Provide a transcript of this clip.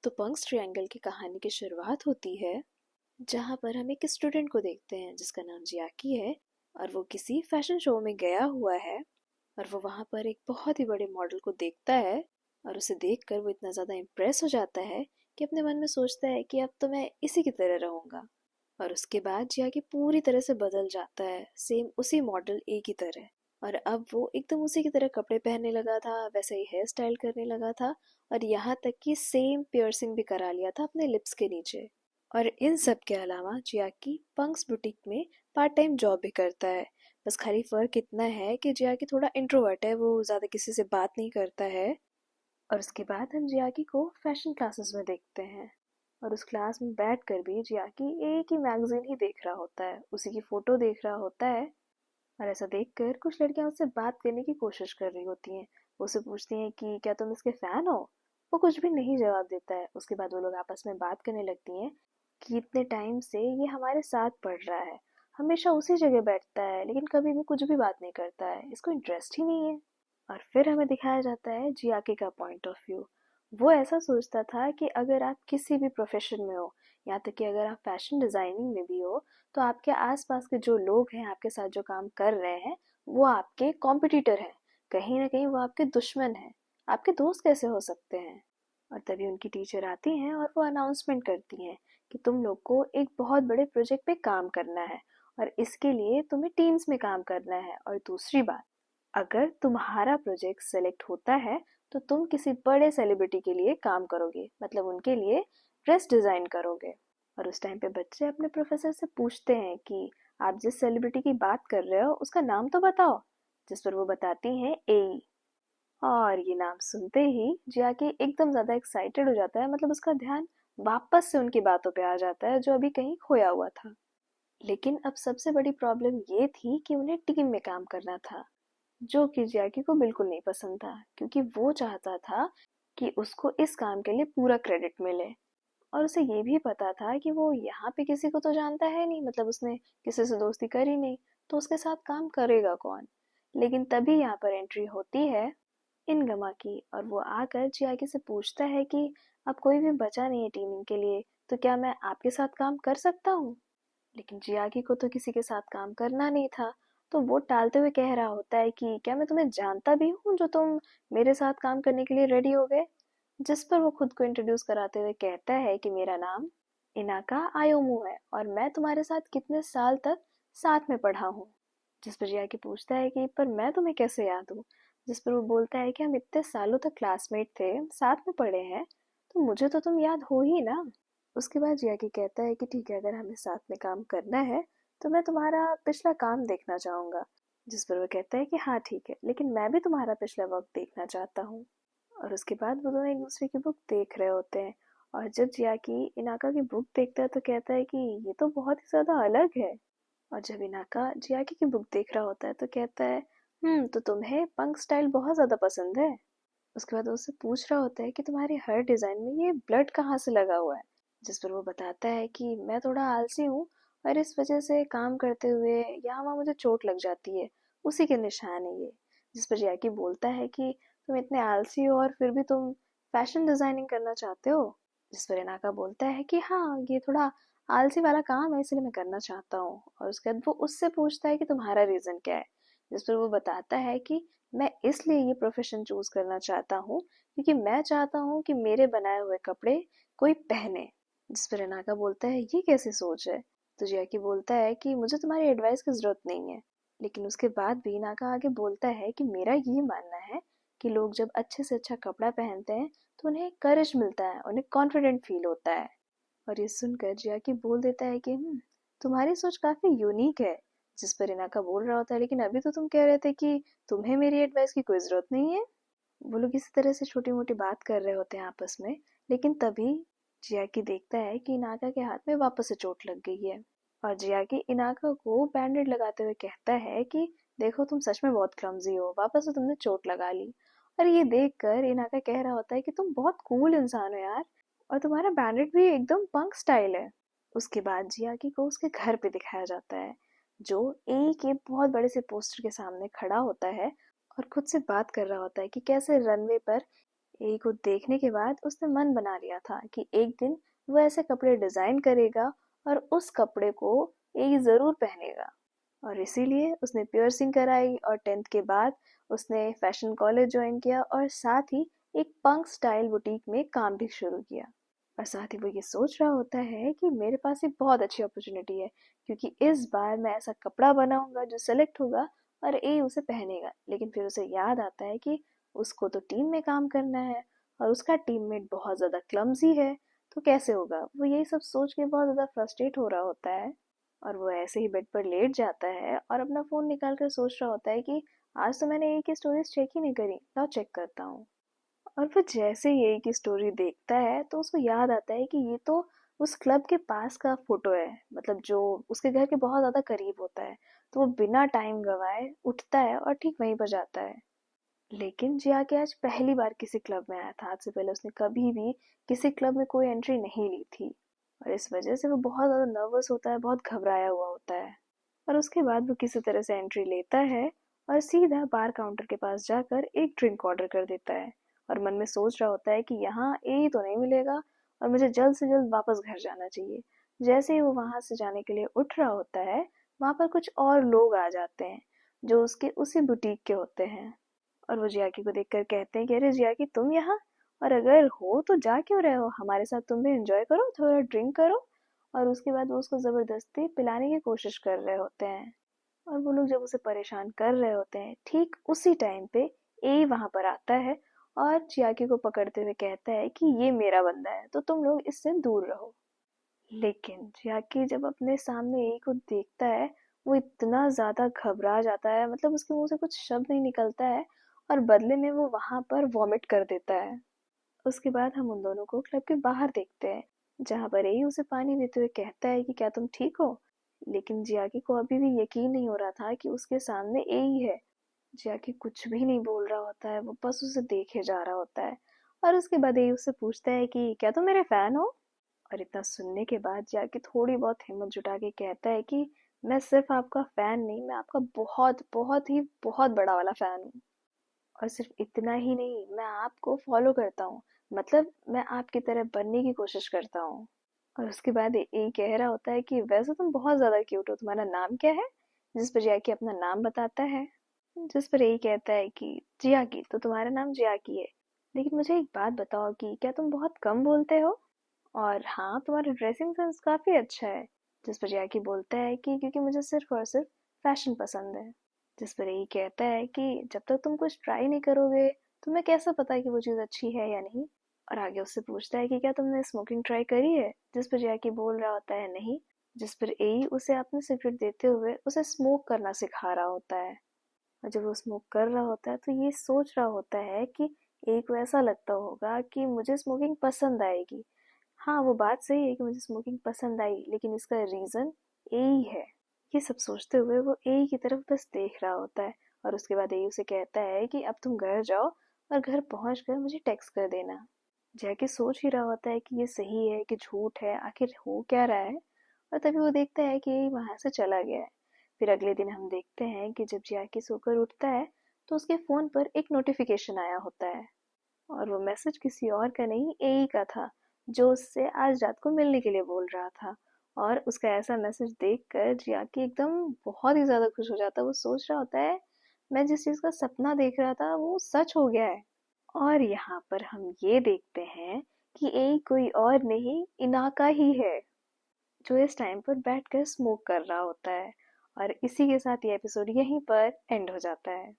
तो Punk's triangle की कहानी की शुरुआत होती है जहाँ पर हम एक स्टूडेंट को देखते हैं जिसका नाम जियाकी है और वो किसी फैशन शो में गया हुआ है और वो वहाँ पर एक बहुत ही बड़े मॉडल को देखता है और उसे देखकर वो इतना ज़्यादा इम्प्रेस हो जाता है कि अपने मन में सोचता है कि अब तो मैं इसी की तरह रहूँगा। और उसके बाद जियाकी पूरी तरह से बदल जाता है, सेम उसी मॉडल ए की तरह। और अब वो एकदम उसी की तरह कपड़े पहनने लगा था, वैसे ही हेयर स्टाइल करने लगा था और यहाँ तक कि सेम पियर्सिंग भी करा लिया था अपने लिप्स के नीचे। और इन सब के अलावा जियाकी पंक्स बुटीक में पार्ट टाइम जॉब भी करता है। बस खाली फर्क इतना है कि जियाकी थोड़ा इंट्रोवर्ट है, वो ज़्यादा किसी से बात नहीं करता है। और उसके बाद हम जियाकी को फैशन क्लासेस में देखते हैं और उस क्लास में बैठकर भी जियाकी एक ही मैगजीन ही देख रहा होता है, उसी की फोटो देख रहा होता है। और ऐसा देखकर कुछ लड़कियां उससे बात करने की कोशिश कर रही होती हैं। वो उससे पूछती हैं कि क्या तुम इसके फैन हो। वो कुछ भी नहीं जवाब देता है। उसके बाद वो लोग आपस में बात करने लगती हैं कि इतने टाइम से ये हमारे साथ पढ़ रहा है, हमेशा उसी जगह बैठता है लेकिन कभी भी कुछ भी बात नहीं करता है, इसको इंटरेस्ट ही नहीं है। और फिर हमें दिखाया जाता है जियाके का पॉइंट ऑफ व्यू। वो ऐसा सोचता था कि अगर आप किसी भी प्रोफेशन में हो, यहाँ तक कि अगर आप फैशन डिजाइनिंग में भी हो, तो आपके आसपास के जो लोग हैं, आपके साथ जो काम कर रहे हैं, वो आपके कॉम्पिटिटर हैं। कहीं ना कहीं वो आपके दुश्मन हैं। आपके दोस्त कैसे हो सकते हैं। और तभी उनकी टीचर आती हैं और वो अनाउंसमेंट करती हैं कि तुम लोग को एक बहुत बड़े प्रोजेक्ट पे काम करना है और इसके लिए तुम्हें टीम्स में काम करना है। और दूसरी बात, अगर तुम्हारा प्रोजेक्ट सेलेक्ट होता है तो तुम किसी बड़े सेलिब्रिटी के लिए काम करोगे, मतलब उनके लिए ड्रेस डिजाइन करोगे। और उस टाइम पे बच्चे अपने प्रोफेसर से पूछते हैं कि आप जिस सेलिब्रिटी की बात कर रहे हो उसका नाम तो बताओ। जिस पर वो बताती हैं एई। और ये नाम सुनते ही जियाकी एकदम ज्यादा एक्साइटेड हो जाता है, मतलब उसका ध्यान वापस से उनकी बातों पे आ जाता है जो अभी कहीं खोया हुआ था। लेकिन अब सबसे बड़ी प्रॉब्लम ये थी कि उन्हें टीम में काम करना था, जो कि जियाकी को बिल्कुल नहीं पसंद था, क्योंकि वो चाहता था कि उसको इस काम के लिए पूरा क्रेडिट मिले। और उसे ये भी पता था कि वो यहाँ पे किसी को तो जानता है नहीं, मतलब उसने किसी से दोस्ती करी नहीं, तो उसके साथ काम करेगा कौन। लेकिन तभी यहाँ पर एंट्री होती है इनगमा की और वो आकर जियाकी से पूछता है कि अब कोई भी बचा नहीं है टीमिंग के लिए, तो क्या मैं आपके साथ काम कर सकता हूँ। लेकिन जियाकी को तो किसी के साथ काम करना नहीं था, तो वो टालते हुए कह रहा होता है कि क्या मैं तुम्हें जानता भी हूँ जो तुम मेरे साथ काम करने के लिए रेडी हो गए। जिस पर वो खुद को इंट्रोड्यूस कराते हुए कहता है कि मेरा नाम इनाका आयोमू है और मैं तुम्हारे साथ कितने साल तक साथ में पढ़ा हूँ। जिस पर जियाकी पूछता है कि पर मैं तुम्हें कैसे याद हूँ। जिस पर वो बोलता है कि हम इतने सालों तक क्लासमेट थे, साथ में पढ़े हैं, तो मुझे तो तुम याद हो ही ना। उसके बाद जियाकी कहता है कि ठीक है, अगर हमें साथ में काम करना है तो मैं तुम्हारा पिछला काम देखना चाहूंगा। जिस पर वो कहता है कि हाँ ठीक है, लेकिन मैं भी तुम्हारा पिछला वक्त देखना चाहता हूँ। और उसके बाद वो दोनों एक दूसरे की बुक देख रहे होते हैं। और जब जियाकी इनाका की बुक देखता है तो कहता है कि ये तो बहुत ही ज्यादा अलग है। और जब इनाका जियाकी की बुक देख रहा होता है तो कहता है तो तुम्हें पंक स्टाइल बहुत ज्यादा पसंद है। उसके बाद वो उससे पूछ रहा होता है कि तुम्हारी हर डिजाइन में ये ब्लड कहाँ से लगा हुआ है। जिस पर वो बताता है कि मैं थोड़ा आलसी हूँ और इस वजह से काम करते हुए यहाँ वहाँ मुझे चोट लग जाती है, उसी के निशान है ये। जिस पर जियाकी बोलता है कि तुम इतने आलसी हो और फिर भी तुम फैशन डिजाइनिंग करना चाहते हो। जिस पर इनाका बोलता है कि हाँ, ये थोड़ा आलसी वाला काम है इसलिए मैं करना चाहता हूँ। और उसके बाद वो उससे पूछता है कि तुम्हारा रीजन क्या है। जिस पर वो बताता है कि मैं इसलिए ये प्रोफेशन चूज करना चाहता हूँ क्योंकि मैं चाहता हूँ कि मेरे बनाए हुए कपड़े कोई पहने। जिस पर इनाका बोलता है ये कैसी सोच है। तो जियाकी बोलता है कि मुझे तुम्हारी एडवाइस की जरूरत नहीं है। लेकिन उसके बाद भी इनाका आगे बोलता है कि मेरा ये मानना है कि लोग जब अच्छे से अच्छा कपड़ा पहनते हैं तो उन्हें करेज मिलता है, उन्हें कॉन्फिडेंट फील होता है। और ये सुनकर जियाकी बोल देता है कि तुम्हारी सोच काफी यूनिक है। जिस पर इनाका बोल रहा होता है लेकिन अभी तो तुम कह रहे थे कि तुम्हें मेरी एडवाइस की कोई जरूरत नहीं है। वो लोग इसी तरह से छोटी मोटी बात कर रहे होते हैं आपस में। लेकिन तभी जियाकी देखता है कि इनाका के हाथ में वापस से चोट लग गई है। और जियाकी इनाका को बैंडेड लगाते हुए कहता है कि देखो तुम सच में बहुत क्लमजी हो, वापस से तुमने चोट लगा ली। और ये देखकर इनाका कह रहा होता है कि तुम बहुत कूल इंसान हो यार, और तुम्हारा बैंडेड भी एकदम पंक स्टाइल है। उसके बाद जियाकी को उसके घर पे दिखाया जाता है, जो एक एक बहुत बड़े से पोस्टर के सामने खड़ा होता है और खुद से बात कर रहा होता है कि कैसे रनवे पर ए को देखने के बाद उसने मन बना लिया था कि एक दिन वो ऐसे कपड़े डिजाइन करेगा और उस कपड़े को ए जरूर पहनेगा। और इसीलिए उसने पियर्सिंग कराई और 10th के बाद उसने फैशन कॉलेज ज्वाइन किया और साथ ही एक पंक स्टाइल बुटीक में काम भी शुरू किया। और साथ ही वो ये सोच रहा होता है कि मेरे पास एक बहुत अच्छी अपॉर्चुनिटी है, क्योंकि इस बार मैं ऐसा कपड़ा बनाऊंगा जो सेलेक्ट होगा और ए उसे पहनेगा। लेकिन फिर उसे याद आता है कि उसको तो टीम में काम करना है और उसका टीममेट बहुत ज़्यादा क्लमजी है, तो कैसे होगा। वो यही सब सोच के बहुत ज़्यादा फ्रस्ट्रेट हो रहा होता है और वो ऐसे ही बेड पर लेट जाता है और अपना फ़ोन निकाल कर सोच रहा होता है कि आज तो मैंने ए की स्टोरीज चेक ही नहीं करी, लाओ चेक करता हूँ। और वो जैसे ही ए की स्टोरी देखता है तो उसको याद आता है कि ये तो उस क्लब के पास का फोटो है, मतलब जो उसके घर के बहुत ज्यादा करीब होता है। तो वो बिना टाइम गवाए उठता है और ठीक वहीं पर जाता है। लेकिन जिया के आज पहली बार किसी क्लब में आया था। आज से पहले उसने कभी भी किसी क्लब में कोई एंट्री नहीं ली थी और इस वजह से वो बहुत ज्यादा नर्वस होता है, बहुत घबराया हुआ होता है। और उसके बाद वो किसी तरह से एंट्री लेता है और सीधा बार काउंटर के पास जाकर एक ड्रिंक ऑर्डर कर देता है। और मन में सोच रहा होता है कि यहाँ ए तो नहीं मिलेगा और मुझे जल्द से जल्द वापस घर जाना चाहिए। जैसे ही वो वहां से जाने के लिए उठ रहा होता है, वहां पर कुछ और लोग आ जाते हैं जो उसके उसी बुटीक के होते हैं। और वो जियाकी को देखकर कहते हैं कि अरे जियाकी, तुम यहाँ? और अगर हो तो जा क्यों रहे हो, हमारे साथ तुम भी एंजॉय करो, थोड़ा ड्रिंक करो। और उसके बाद वो उसको जबरदस्ती पिलाने की कोशिश कर रहे होते हैं। और वो लोग जब उसे परेशान कर रहे होते हैं, ठीक उसी टाइम पे ए वहां पर आता है और चियाकी को पकड़ते हुए कहता है कि ये मेरा बंदा है, तो तुम लोग इससे दूर रहो। लेकिन चियाकी जब अपने सामने ए को देखता है, वो इतना ज्यादा घबरा जाता है, मतलब उसके मुंह से कुछ शब्द नहीं निकलता है और बदले में वो वहां पर वॉमिट कर देता है। उसके बाद हम उन दोनों को क्लब के बाहर देखते हैं, जहां पर ए उसे पानी देते हुए कहता है कि क्या तुम ठीक हो। लेकिन जियाकी को अभी भी यकीन नहीं हो रहा था कि उसके सामने ए ही है। जियाकी कुछ भी नहीं बोल रहा होता है, वो बस उसे देखे जा रहा होता है। और उसके बाद ए उससे पूछता है कि क्या तुम मेरे फैन हो। और इतना सुनने के बाद जियाकी थोड़ी बहुत हिम्मत जुटा के कहता है कि मैं सिर्फ आपका फैन नहीं, मैं आपका बहुत बहुत ही बहुत बड़ा वाला फैन हूँ। और सिर्फ इतना ही नहीं, मैं आपको फॉलो करता हूँ, मतलब मैं आपकी तरह बनने की कोशिश करता हूँ। और उसके बाद ए कह रहा होता है कि वैसे तुम बहुत ज्यादा क्यूट हो, तुम्हारा नाम क्या है। जिस पर जियाकी अपना नाम बताता है। जिस पर ए कहता है कि जियाकी, तो तुम्हारा नाम जियाकी है, लेकिन मुझे एक बात बताओ कि क्या तुम बहुत कम बोलते हो। और हाँ, तुम्हारा ड्रेसिंग सेंस काफी अच्छा है। जिस पर जियाकी बोलता है कि क्योंकि मुझे सिर्फ और सिर्फ फैशन पसंद है। जिस पर ए कहता है कि जब तक तुम कुछ ट्राई नहीं करोगे, तुम्हें कैसे पता कि वो चीज़ अच्छी है या नहीं। और आगे उससे पूछता है कि क्या तुमने स्मोकिंग ट्राई करी है। जिस पर जैकी बोल रहा होता है नहीं। जिस पर ए उसे अपनी सिगरेट देते हुए उसे स्मोक करना सिखा रहा होता है। और जब वो स्मोक कर रहा होता है तो ये सोच रहा होता है कि ए को ऐसा लगता होगा कि मुझे स्मोकिंग पसंद आएगी। हाँ, वो बात सही है कि मुझे स्मोकिंग पसंद आई, लेकिन इसका रीजन ए ही है। ये सब सोचते हुए वो ए की तरफ बस देख रहा होता है। और उसके बाद ए उसे कहता है कि अब तुम घर जाओ और घर पहुंचकर मुझे टेक्स्ट कर देना। जैकी सोच ही रहा होता है कि ये सही है कि झूठ है, आखिर हो क्या रहा है। और तभी वो देखता है कि ए वहां से चला गया है। फिर अगले दिन हम देखते हैं कि जब जैकी सोकर उठता है तो उसके फोन पर एक नोटिफिकेशन आया होता है। और वो मैसेज किसी और का नहीं, ए का था, जो उससे आज रात को मिलने के लिए बोल रहा था। और उसका ऐसा मैसेज देखकर जियाकी एकदम बहुत ही ज्यादा खुश हो जाता है। वो सोच रहा होता है मैं जिस चीज का सपना देख रहा था वो सच हो गया है। और यहाँ पर हम ये देखते हैं कि ए कोई और नहीं, इनाका ही है, जो इस टाइम पर बैठकर स्मोक कर रहा होता है। और इसी के साथ ये एपिसोड यहीं पर एंड हो जाता है।